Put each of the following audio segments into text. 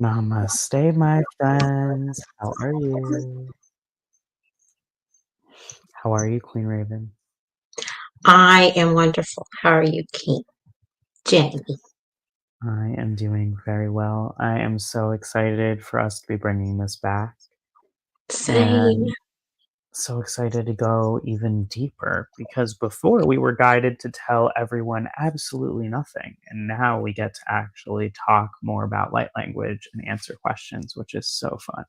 Namaste, my friends. How are you? How are you, Queen Raven? I am wonderful. How are you, King Jamie? I am doing very well. I am so excited for us to be bringing this back Same. and so excited to go even deeper because before we were guided to tell everyone absolutely nothing. And now we get to actually talk more about light language and answer questions, which is so fun.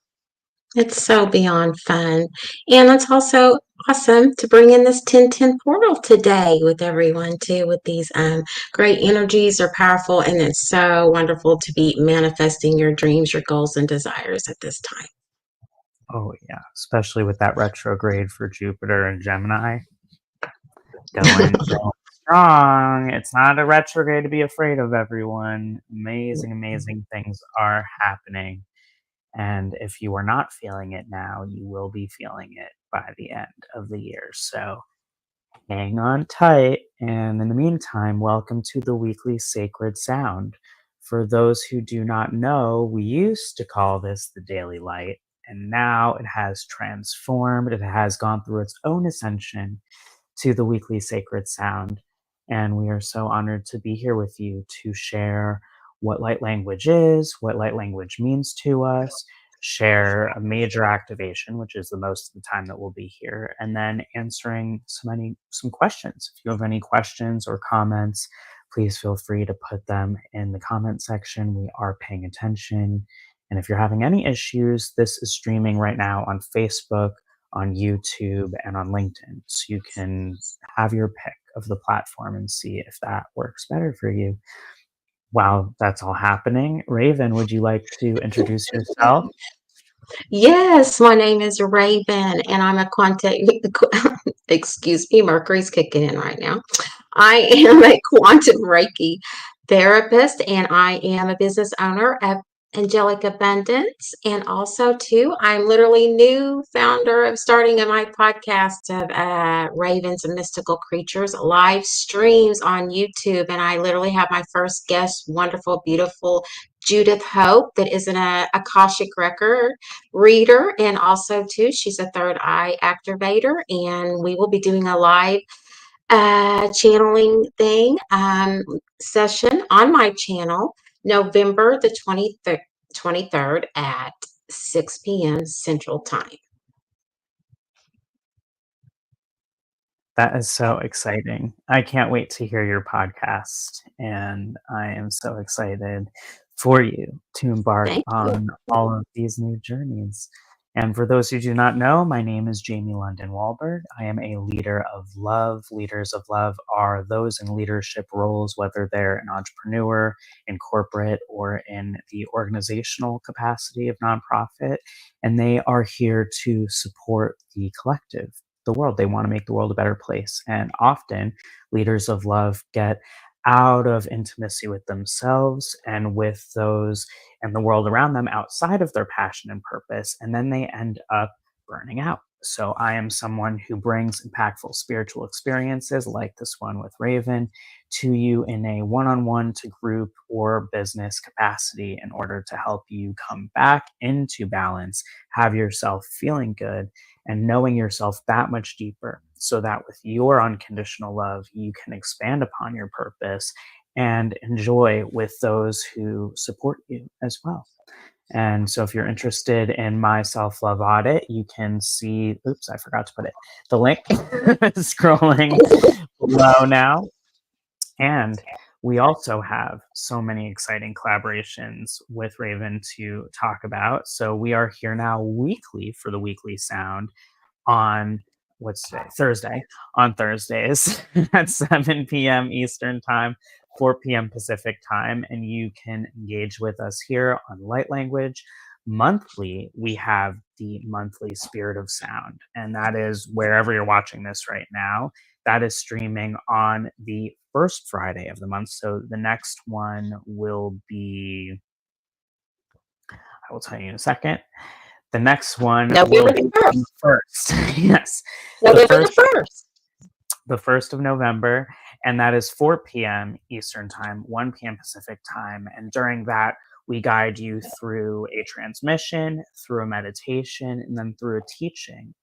It's so beyond fun. And it's also awesome to bring in this 1010 portal today with everyone, too, with these great energies are powerful. And it's so wonderful to be manifesting your dreams, your goals, and desires at this time. Oh, yeah, especially with that retrograde for Jupiter and Gemini. Going strong. It's not a retrograde to be afraid of, everyone. Amazing, amazing things are happening. And if you are not feeling it now, you will be feeling it by the end of the year. So hang on tight. And in the meantime, welcome to the weekly Sacred Sound. For those who do not know, we used to call this the Daily Light, and now it has transformed. It has gone through its own ascension to the weekly Sacred Sound. And we are so honored to be here with you to share what light language is, what light language means to us, share a major activation, which is the most of the time that we'll be here, and then answering some questions. If you have any questions or comments, please feel free to put them in the comment section. We are paying attention. And if you're having any issues, this is streaming right now on Facebook, on YouTube, and on LinkedIn. So you can have your pick of the platform and see if that works better for you. While that's all happening, Raven, would you like to introduce yourself? Yes, my name is Raven, and I'm a quantum. Excuse me, Mercury's kicking in right now. I am a quantum Reiki therapist, and I am a business owner of Angelic Abundance. And also, too, I'm literally new founder of starting my podcast of Ravens and Mystical Creatures live streams on YouTube. And I literally have my first guest, wonderful, beautiful Judith Hope, that is an Akashic record reader. And also, too, she's a third eye activator. And we will be doing a live channeling thing session on my channel November the 23rd at 6 p.m. Central Time. That is so exciting. I can't wait to hear your podcast. And I am so excited for you to embark Thank you. on all of these new journeys. And for those who do not know, my name is Jamie London Wollberg. I am a leader of love. Leaders of love are those in leadership roles, whether they're an entrepreneur, in corporate, or in the organizational capacity of nonprofit. And they are here to support the collective, the world. They want to make the world a better place. And often, leaders of love get out of intimacy with themselves and with those and the world around them outside of their passion and purpose. And then they end up burning out. So I am someone who brings impactful spiritual experiences like this one with Raven to you in a one-on-one, to group, or business capacity in order to help you come back into balance, have yourself feeling good, and knowing yourself that much deeper, so that with your unconditional love, you can expand upon your purpose and enjoy with those who support you as well. And so if you're interested in my self-love audit, you can see, oops, I forgot to put it, the link scrolling below now. And we also have so many exciting collaborations with Raven to talk about. So we are here now weekly for the weekly sound on what's today? Thursday. On Thursdays at 7 p.m. Eastern Time, 4 p.m. Pacific Time. And you can engage with us here on Light Language. Monthly, we have the monthly Spirit of Sound. And that is wherever you're watching this right now. That is streaming on the first Friday of the month. So the next one will be, I will tell you in a second. The next one will November be the on the 1st. first. Yes, the November first, the 1st. the 1st of November, and that is 4 p.m. Eastern Time, 1 p.m. Pacific Time. And during that, We guide you through a transmission, through a meditation, and then through a teaching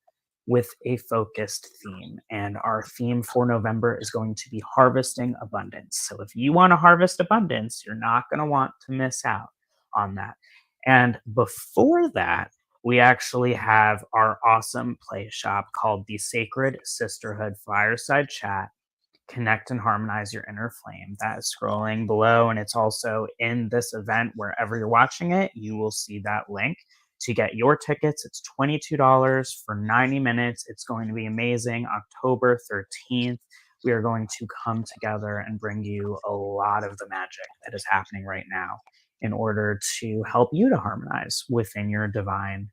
with a focused theme. And our theme for November is going to be harvesting abundance. So if you want to harvest abundance, you're not going to want to miss out on that. And before that, we actually have our awesome play shop called the Sacred Sisterhood Fireside Chat. Connect and harmonize your inner flame. That is scrolling below, and it's also in this event. Wherever you're watching it, you will see that link to get your tickets. It's $22 for 90 minutes. It's going to be amazing. October 13th, we are going to come together and bring you a lot of the magic that is happening right now in order to help you to harmonize within your divine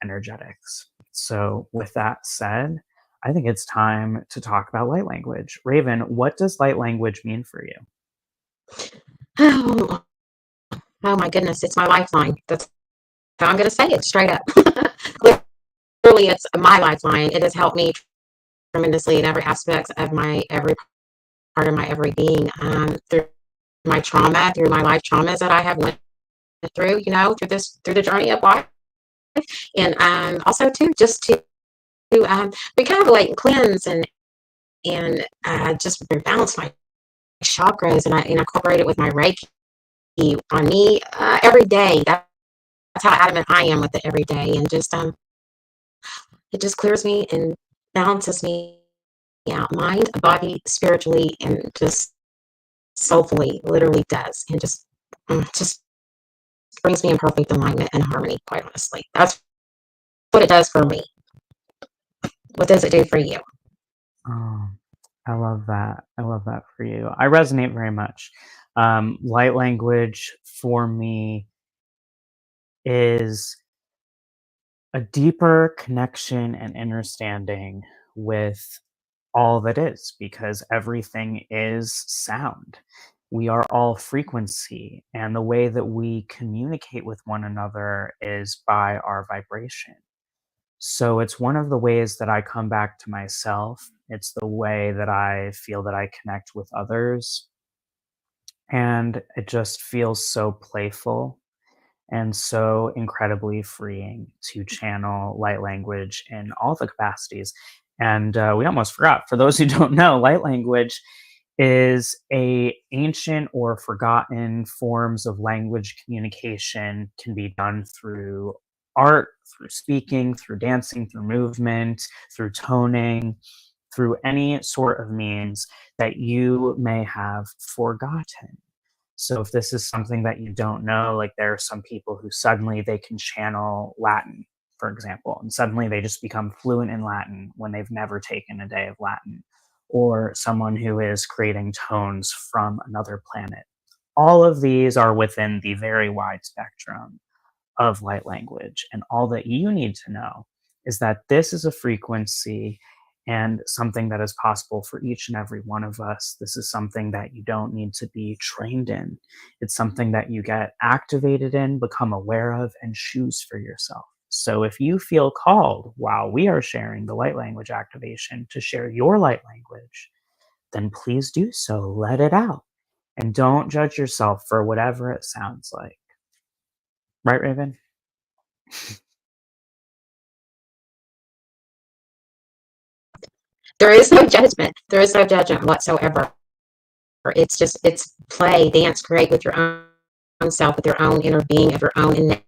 energetics. So with that said, I think it's time to talk about light language. Raven, what does light language mean for you? Oh, oh my goodness, it's my lifeline. That's how I'm going to say it straight up. Clearly, it's my lifeline. It has helped me tremendously in every aspect of every part of my every being. Through my trauma, through my life traumas that I have went through, through the journey of life, and also too, just to recalculate and cleanse and just rebalance my chakras, and I incorporate it with my Reiki on me every day. That's how adamant I am with it every day, and just it just clears me and balances me out, mind, body, spiritually, and just soulfully, literally does, and just brings me in perfect alignment and harmony. Quite honestly, that's what it does for me. What does it do for you? Oh, I love that. I love that for you. I resonate very much. Light language for me is a deeper connection and understanding with all that is, because everything is sound. We are all frequency, and the way that we communicate with one another is by our vibration. So it's one of the ways that I come back to myself. It's the way that I feel that I connect with others. And it just feels so playful and so incredibly freeing to channel light language in all the capacities. And we almost forgot. For those who don't know, light language is a ancient or forgotten forms of language communication. Can be done through art, through speaking, through dancing, through movement, through toning, through any sort of means that you may have forgotten. So if this is something that you don't know, like there are some people who suddenly they can channel Latin, for example, and suddenly they just become fluent in Latin when they've never taken a day of Latin, or someone who is creating tones from another planet. All of these are within the very wide spectrum of light language. And all that you need to know is that this is a frequency and something that is possible for each and every one of us. This is something that you don't need to be trained in. It's something that you get activated in, become aware of, and choose for yourself. So if you feel called while we are sharing the light language activation to share your light language, then please do so. Let it out. And don't judge yourself for whatever it sounds like. Right, Raven? There is no judgment. There is no judgment whatsoever. It's play, dance, create with your own self, with your own inner being, of your own innate,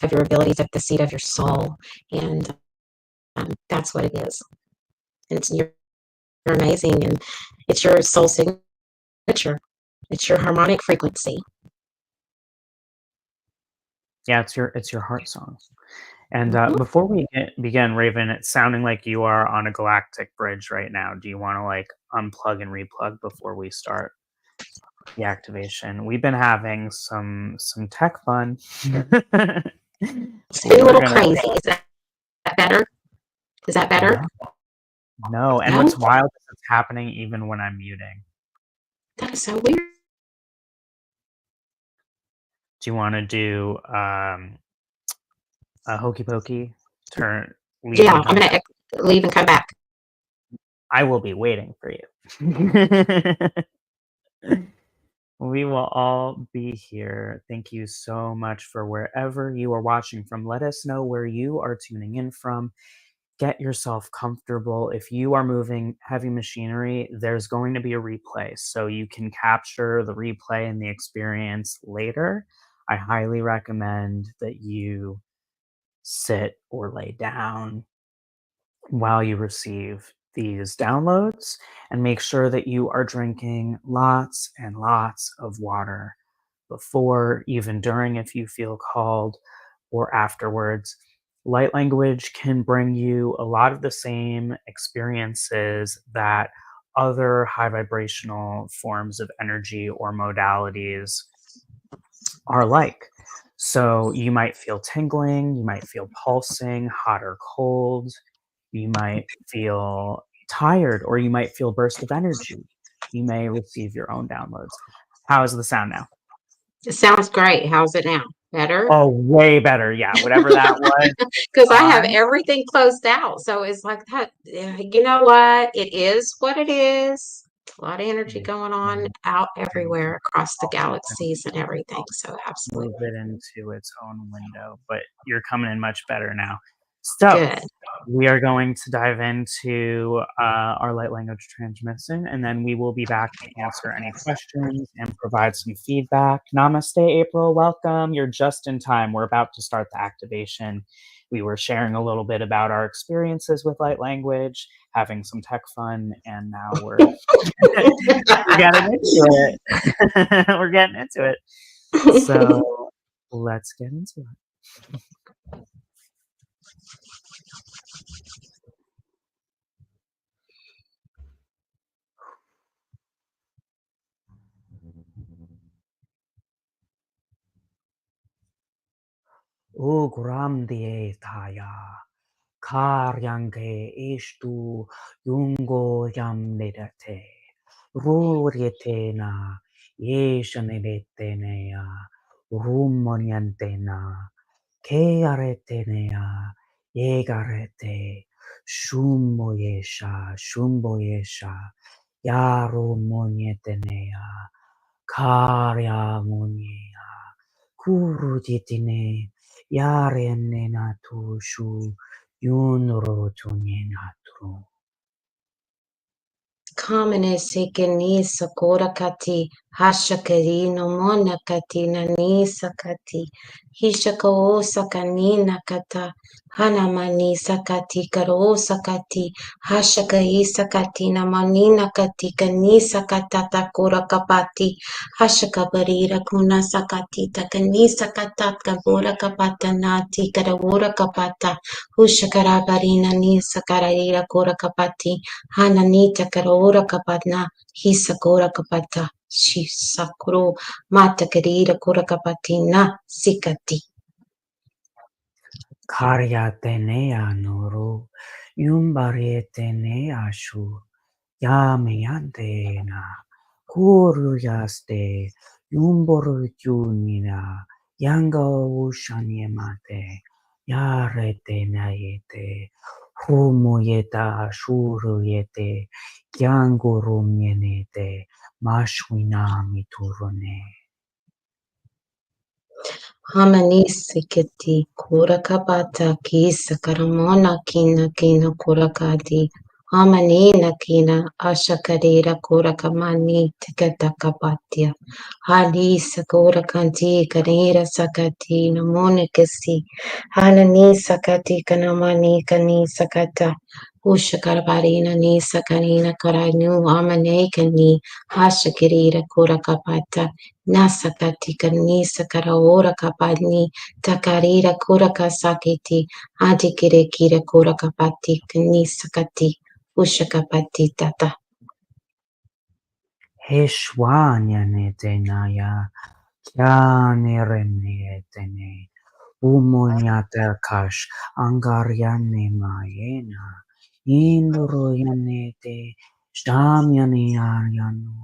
of your abilities, at the seat of your soul, and that's what it is. And you're amazing, and it's your soul signature. It's your harmonic frequency. Yeah, it's your heart song. And Mhm. before we begin, Raven, it's sounding like you are on a galactic bridge right now. Do you want to like unplug and replug before we start the activation? We've been having some tech fun. It's So been a we're little gonna crazy. Is that better? Is that better? no, no. And No? what's wild is it's happening even when I'm muting. That is so weird. Do you want to do a hokey pokey? Turn, leave Yeah, and I'm come gonna back. leave and come back. I will be waiting for you. We will all be here. Thank you so much for wherever you are watching from. Let us know where you are tuning in from. Get yourself comfortable. If you are moving heavy machinery, there's going to be a replay, so you can capture the replay and the experience later. I highly recommend that you sit or lay down while you receive these downloads, and make sure that you are drinking lots and lots of water before, even during, if you feel called, or afterwards. Light language can bring you a lot of the same experiences that other high vibrational forms of energy or modalities are like. So you might feel tingling, you might feel pulsing, hot or cold, you might feel tired, or you might feel burst of energy. You may receive your own downloads. How is the sound now? It sounds great. How's it now? Better? Oh, way better. Yeah, whatever that was, it's Because I have gone. everything closed out. So it's like that. You know what? It is what it is. A lot of energy going on out everywhere across the galaxies and everything. So absolutely Move it into its own window, but you're coming in much better now. So good. we are going to dive into our light language transmission, and then we will be back to answer any questions and provide some feedback. Namaste, April. Welcome. You're just in time. We're about to start the activation. We were sharing a little bit about our experiences with light language, having some tech fun, and now we're we're getting into it. We're getting into it. So let's get into it. Ugramdie Taya Karyange Ishtu Yungo Yamnidate Rurietena Yeshanebetenea Rumoniantena Kearetenea Yegarete Shumboyesha Yarumonietenea Karyamonia Kurutitine Yarenena shu Yunro Tunyenatru. Kamene sekeni sakura kati hashakari no mona kati nani sakati hishaka o sakani nakata hanamani sakati karo sakati hashaka sakati namani nakati kani sakata takura kapati hashaka barira kuna sakati takani sakata kabura kapata nati karawura kapata hushakara barina ni sakarira kura kapati Hananita karora kapatna, hisakora kapata, shisakuro, mata karira kura kapatina, sikati. Karyatenea nuru Yumbarietenea shu Yameyantena Kuruyaste Yumborutunina Yanga Ushanyemate Yaretenayete Humuyeta Shuruyete Kyangurumyenete Mashwinami Turone. Hamani sikati kura kapata kisa karamona kina kura kadi. Hamani kina ashakarira kura kamani tikata kapatya. Hali sakura kanti karira sakati namone kasi. Hanani sakati kanamani kani sakata. Ushakarabarina ni sakarina karanu amane kani hashakirira kura kapata. Nasakati kanisa karaora kapani takarira kura kasakiti adikire kira kura kapati kanisa kati ushakapati tata. Heshwanyanetenaya Kyanerenetene Umonyatakash Angaryane Mayena Indoroyanete Shamyaniaryanu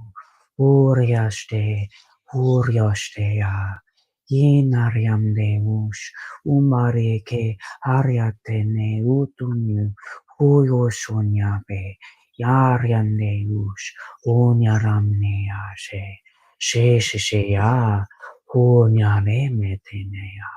Uryasteya Yinaryamdemush Umareke Aryatene Utunyu Huyoshonyabe Yaryandeush Onyaramneashe Shesheya Hunyare Meteneya.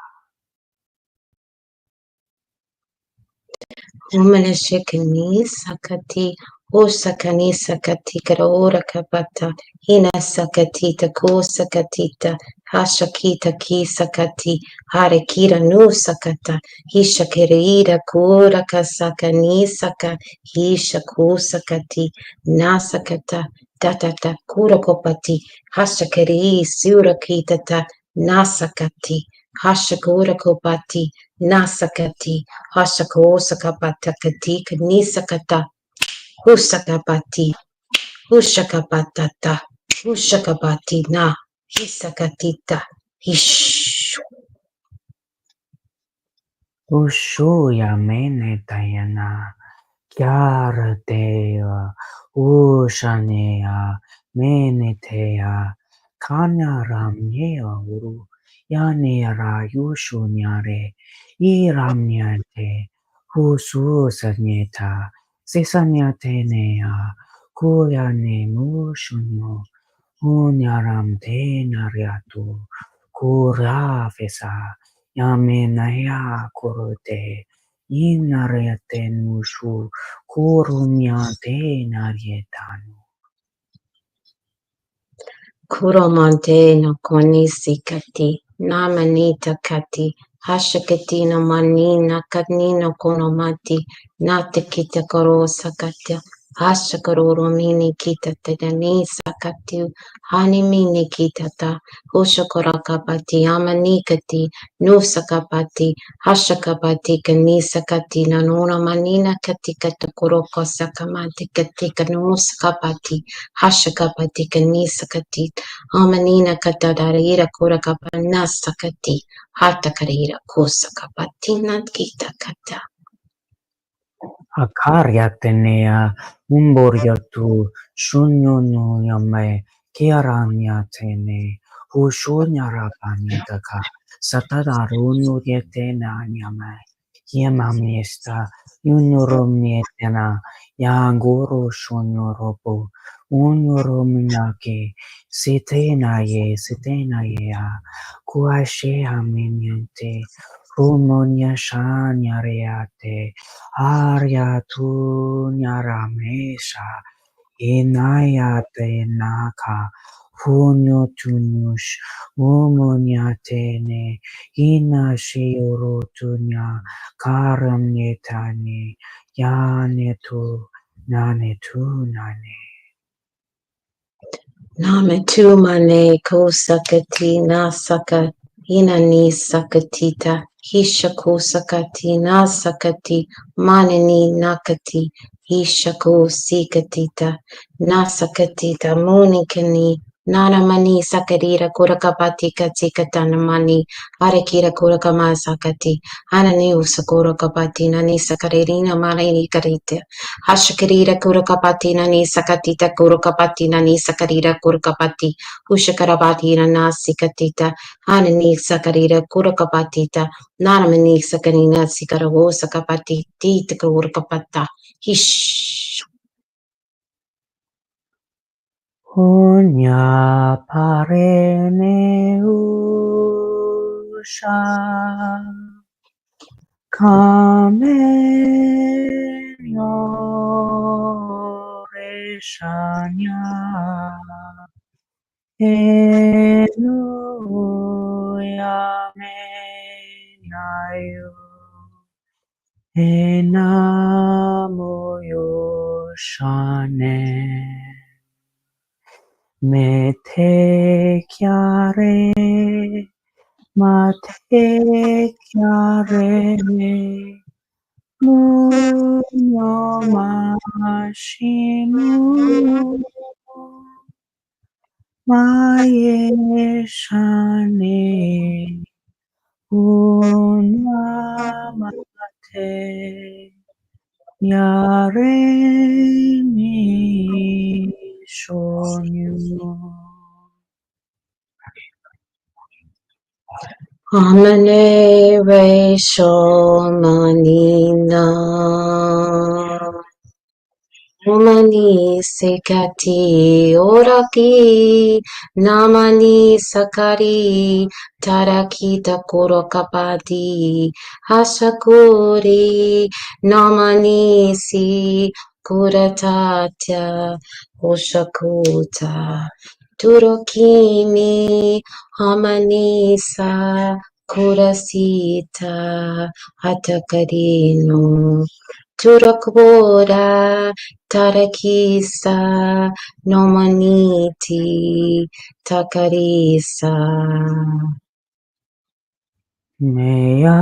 Umanashikani sakati osakani sakati karora kapata hina sakatita ko sakatita hashakita ki sakati harekira nu sakata hishakirira kura kasakani saka hishaku sakati nasakata tatata kura kopati hashakiri surakitata nasakati hashakura kopati nasakati Hashako sakapata nisakata husakapati hushakapatata hushakapati na hisakatita hish Ushuya Menetayana Kyaratea Ushanea Menetea Kanyaramnea Uru Yanera Yushunyare Iramnyate Hususanyeta Sisanyatenea Kuyane Mushunyo Unyaramte Nariatu Kurafesa Yamenaya Kurute Inarete Nushu Kurunyate Narietanu. kuromante no konisikati namanita kati hashakati no manina kanino konomati natikita korosakata Hashakaroro mini kita tedani sakati hani mini kita ta hushakorakapati amanikati nusakapati hashakapati kanisakati nanona manina kati katakoroko sakamati kati kanusakapati hashakapati kanisakati amanina katadarira korakapana sakati hatakarira kosakapati natkita kata Akaryatenea Umboryatu Shunyunu Yame Kiaranyatene Hushunyarapanyataka Satadarunu Yetena Yame Yemamista Yunurumnietena Yanguru Shunyuropu Unyurumnyake Sitenaye Kuashe Aminyante Rumunya Shanyareate Arya tu nyaramesha inayate naka hunyo tunyush umunyatene ina shiurutunya karamyetane yanetu nane. Name tu mane ko sakati na saka inani sakatita hishako sakati na sakati manani nakati hishako sikatita na sakatita monikani nana mani sakarira kurakapati katsikatana mani arekira kurakama sakati anani usakura kapati nani sakaririna mani karite Hashakarira Kurakapati Nani Sakatita Kurakapati Nani Sakarira Kurakapati Ushakarabati Nana Sikatita Hanani Sakarira Kurakapatita Nanamani Sakarina Sikarawo Sakapati Tita Kurakapata Hish Hunya parene usha Reshanya enu yamenayu enamuyo shane mete chiare mate chiare Munyo mashinu maeshane unamate yaremi shonyu. Amane Resho Manina Umani sekati oraki namani sakari taraki takuro kapati hasakuri namani si kuratatya oshakuta turokimi hamanisa kurasita hatakarino Turakbora tarakisa nomaniti takarisa. Meya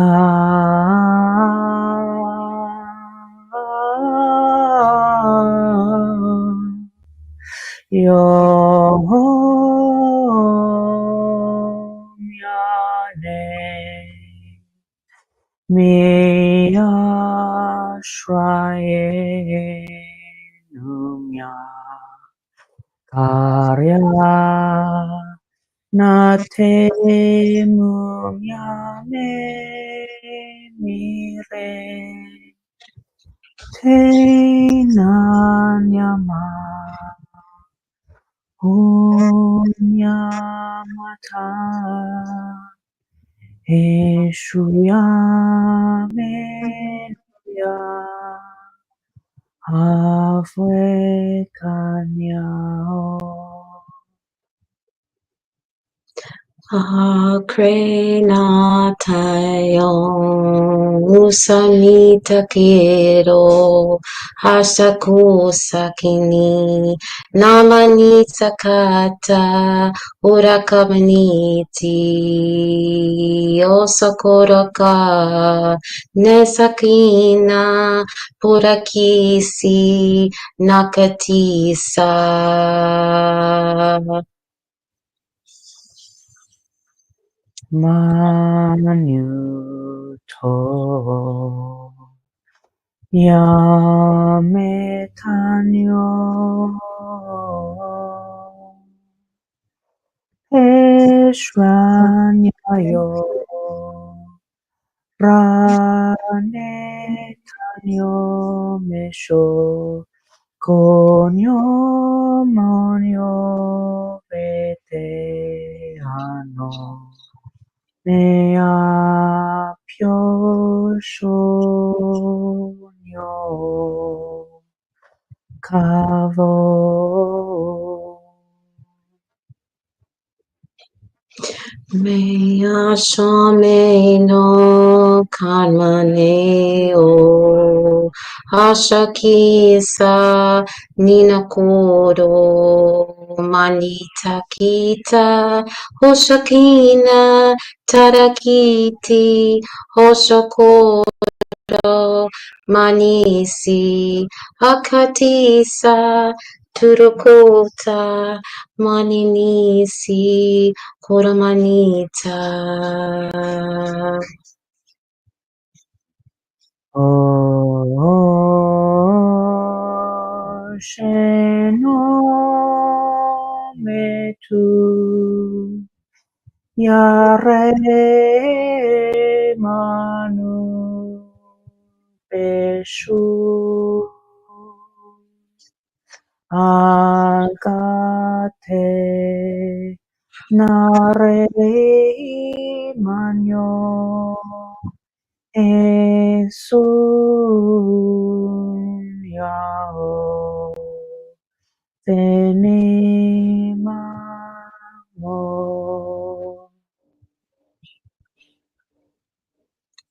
Yom Yane Meya Shraye Numya Karya Nate Mumyame Mire Te Nanyama Punyamata Eshuyame Ya Halfway Kanyao Akrenatayon usamita kiro hasaku sakini namani sakata urakamaniti osakoraka nesakina purakisi nakatisa Manuto Yametanyo Eshranyayo Ranetanyo Mesho Konyo Monyo Vete Ano Mea Pyoshonyo Kavo Meya shame no kanmane o ashakisa ninakoro manita kita hoshakina tarakiti hoshoko manisi akatisa turukota maninisi koramanita Sheno Metu Yare Manu Beshu Agate Nare Manyo Esun Yao Tenema Mo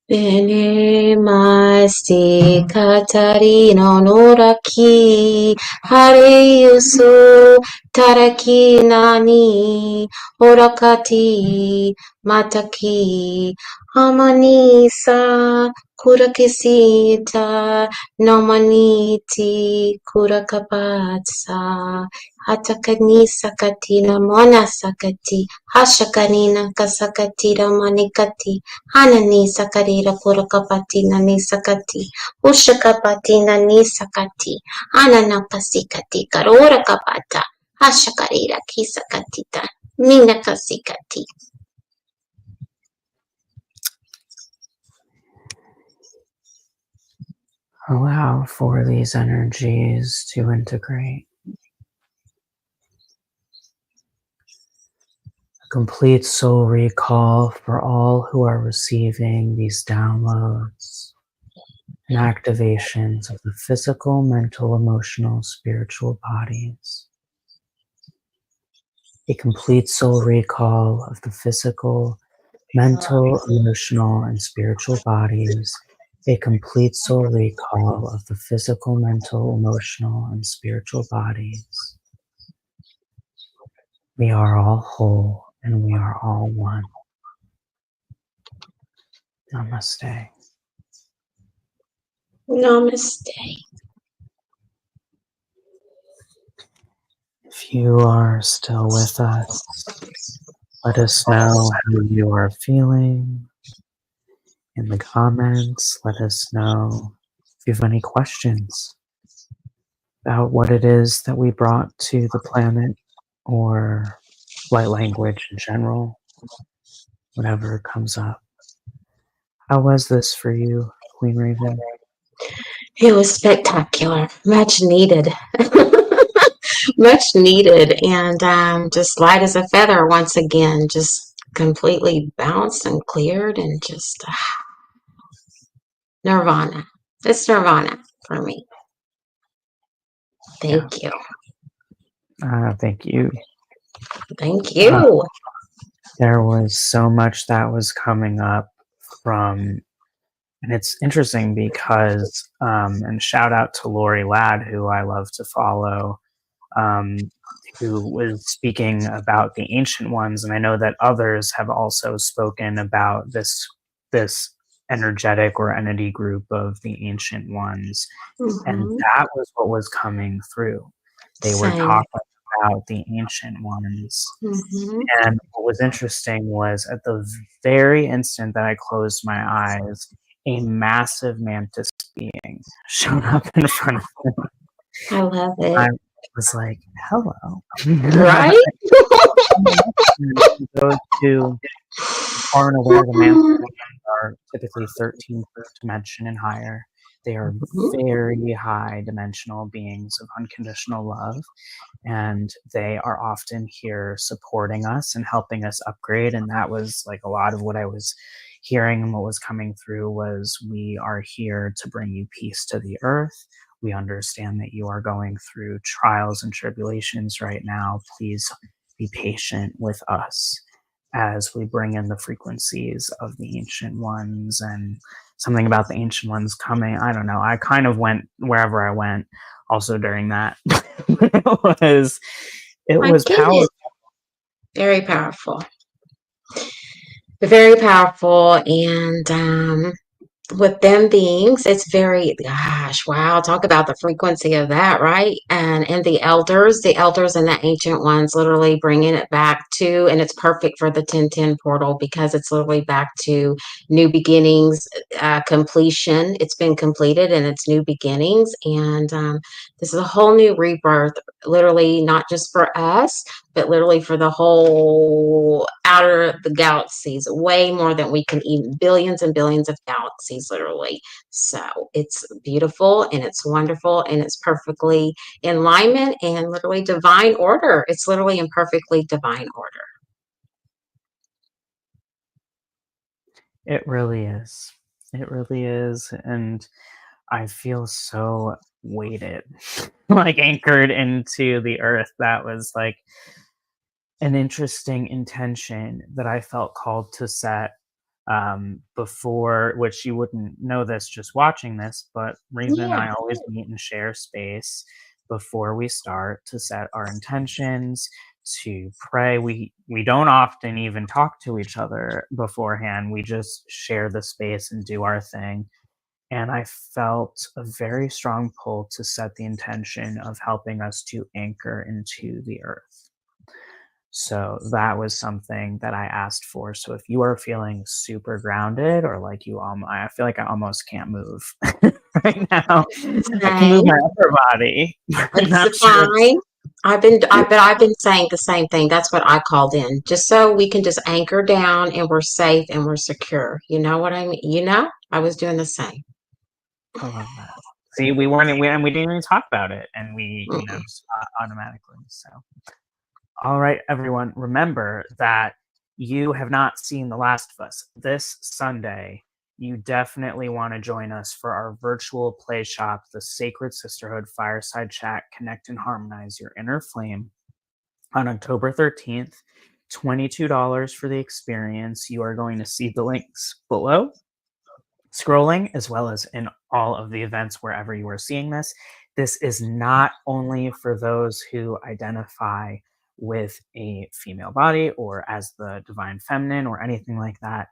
Bene masti Katarino Noraki Hare Yusu Taraki Nani Orakati Mataki Hamanisa Kurakisita Nomaniti Kurakapatsa Hatakani Sakatina Mona Sakati Hashakanina Kasakatira Manikati Hanani sakarira purakapati nani sakati. Ushakapati nani sakati. Hanana kasikati karora kapata. Hashakarira kisakatita. Mina kasikati. Allow for these energies to integrate. A complete soul recall for all who are receiving these downloads and activations of the physical, mental, emotional, spiritual bodies. A complete soul recall of the physical, mental, emotional, and spiritual bodies. A complete soul recall of the physical, mental, emotional, and spiritual bodies. We are all whole and we are all one. Namaste. Namaste. If you are still with us, let us know how you are feeling in the comments. Let us know if you have any questions about what it is that we brought to the planet or light language in general, whatever comes up. How was this for you, Queen Raven? It was spectacular, much needed. Much needed, and just light as a feather once again, just completely balanced and cleared, and just nirvana. It's nirvana for me. Thank you. Thank you. Thank you. There was so much that was coming up from, and it's interesting because, and shout out to Lori Ladd, who I love to follow, who was speaking about the ancient ones, and I know that others have also spoken about this energetic or entity group of the ancient ones, and that was what was coming through. They were talking about the ancient ones, and what was interesting was at the very instant that I closed my eyes, a massive mantis being showed up in front of me. I love it. I was like, hello. Right? Those who aren't aware, the mantis are typically 13th dimension and higher. They are very high dimensional beings of unconditional love, and they are often here supporting us and helping us upgrade. And that was like a lot of what I was hearing, and what was coming through was, we are here to bring you peace to the earth. We understand that you are going through trials and tribulations right now. Please be patient with us as we bring in the frequencies of the ancient ones. And something about the ancient ones coming, I don't know, I kind of went wherever I went also during that. it was powerful. Very powerful. Very powerful. And with them beings, it's very, gosh, wow, talk about the frequency of that, right? And the elders and the ancient ones literally bringing it back to, and it's perfect for the 1010 portal because it's literally back to new beginnings, completion. It's been completed and it's new beginnings. And this is a whole new rebirth, literally not just for us, but literally for the whole outer the galaxies, way more than we can even, billions and billions of galaxies, literally. So it's beautiful and it's wonderful and it's perfectly in alignment and literally divine order. It's literally in perfectly divine order. It really is. It really is. And I feel so weighted, like anchored into the earth. That was like an interesting intention that I felt called to set before, which you wouldn't know this just watching this, but Raven and I always meet and share space before we start to set our intentions, to pray. We don't often even talk to each other beforehand. We just share the space and do our thing. And I felt a very strong pull to set the intention of helping us to anchor into the earth. So that was something that I asked for. So if you are feeling super grounded, or like I feel like I almost can't move right now. I can move my upper body. It's fine. I've been saying the same thing. That's what I called in, just so we can just anchor down and we're safe and we're secure. You know what I mean? I was doing the same. I love that. See, we didn't even talk about it, and we, Mm-mm. just automatically. So, all right, everyone, remember that you have not seen The Last of Us. This Sunday, you definitely want to join us for our virtual play shop, the Sacred Sisterhood Fireside Chat Connect and Harmonize Your Inner Flame on October 13th. $22 for the experience. You are going to see the links below scrolling, as well as in all of the events wherever you are seeing this. This is not only for those who identify with a female body or as the divine feminine or anything like that.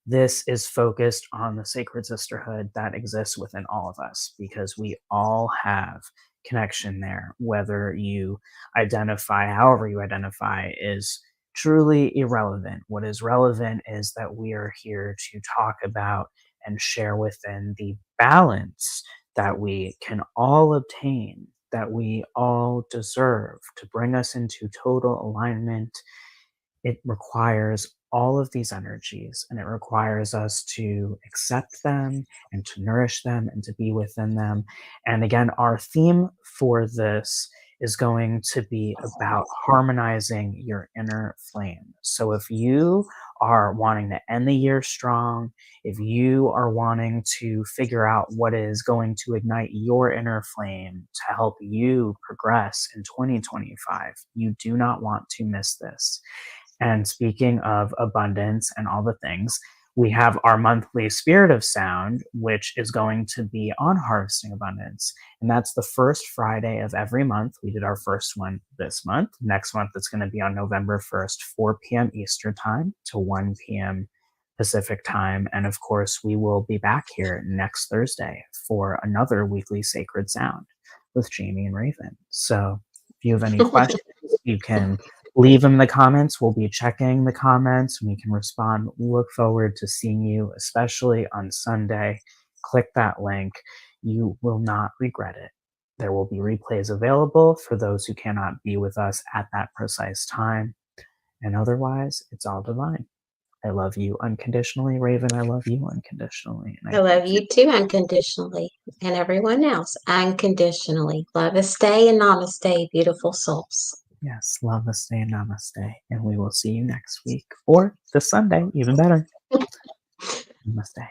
This is focused on the sacred sisterhood that exists within all of us, because we all have connection there. Whether you identify, however you identify, is truly irrelevant. What is relevant is that we are here to talk about and share within the balance that we can all obtain, that we all deserve, to bring us into total alignment. It requires all of these energies, and it requires us to accept them and to nourish them and to be within them. And again, our theme for this is going to be about harmonizing your inner flame. So if you are wanting to end the year strong, if you are wanting to figure out what is going to ignite your inner flame to help you progress in 2025, you do not want to miss this. And speaking of abundance and all the things, we have our monthly Spirit of Sound, which is going to be on harvesting abundance. And that's the first Friday of every month. We did our first one this month. Next month, it's going to be on November 1st, 4 p.m. Eastern Time to 1 p.m. Pacific Time. And of course, we will be back here next Thursday for another weekly Sacred Sound with Jamie and Raven. So if you have any questions, you can leave them in the comments. We'll be checking the comments and we can respond. We look forward to seeing you, especially on Sunday. Click that link. You will not regret it. There will be replays available for those who cannot be with us at that precise time. And otherwise, it's all divine. I love you unconditionally. Raven, I love you unconditionally. And I I love thank you. you too unconditionally, and everyone else unconditionally. Love us, stay, and namaste, beautiful souls. Yes, love, stay, and namaste. And we will see you next week or this Sunday, even better. Namaste.